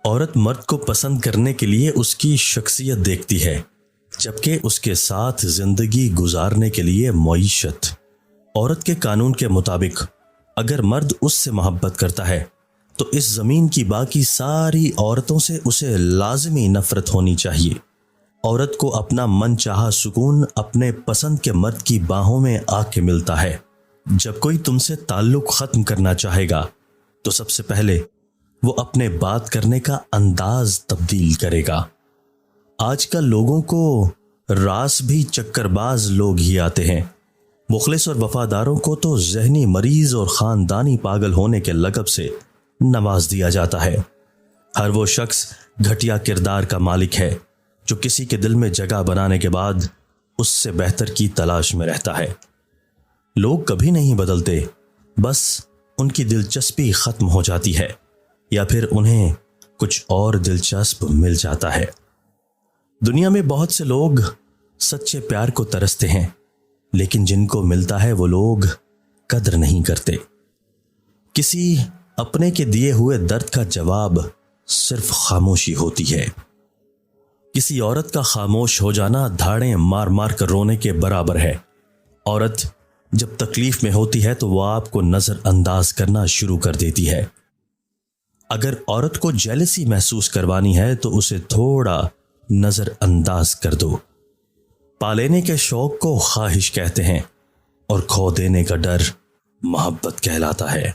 عورت مرد کو پسند کرنے کے لیے اس کی شخصیت دیکھتی ہے، جبکہ اس کے ساتھ زندگی گزارنے کے لیے معیشت۔ عورت کے قانون کے مطابق اگر مرد اس سے محبت کرتا ہے تو اس زمین کی باقی ساری عورتوں سے اسے لازمی نفرت ہونی چاہیے۔ عورت کو اپنا من چاہا سکون اپنے پسند کے مرد کی باہوں میں آ کے ملتا ہے۔ جب کوئی تم سے تعلق ختم کرنا چاہے گا تو سب سے پہلے وہ اپنے بات کرنے کا انداز تبدیل کرے گا۔ آج کل لوگوں کو راس بھی چکر باز لوگ ہی آتے ہیں۔ مخلص اور وفاداروں کو تو ذہنی مریض اور خاندانی پاگل ہونے کے لقب سے نواز دیا جاتا ہے۔ ہر وہ شخص گھٹیا کردار کا مالک ہے جو کسی کے دل میں جگہ بنانے کے بعد اس سے بہتر کی تلاش میں رہتا ہے۔ لوگ کبھی نہیں بدلتے، بس ان کی دلچسپی ختم ہو جاتی ہے یا پھر انہیں کچھ اور دلچسپ مل جاتا ہے۔ دنیا میں بہت سے لوگ سچے پیار کو ترستے ہیں، لیکن جن کو ملتا ہے وہ لوگ قدر نہیں کرتے۔ کسی اپنے کے دیے ہوئے درد کا جواب صرف خاموشی ہوتی ہے۔ کسی عورت کا خاموش ہو جانا دھاڑیں مار مار کر رونے کے برابر ہے۔ عورت جب تکلیف میں ہوتی ہے تو وہ آپ کو نظر انداز کرنا شروع کر دیتی ہے۔ اگر عورت کو جیلسی محسوس کروانی ہے تو اسے تھوڑا نظر انداز کر دو۔ پا لینے کے شوق کو خواہش کہتے ہیں اور کھو دینے کا ڈر محبت کہلاتا ہے۔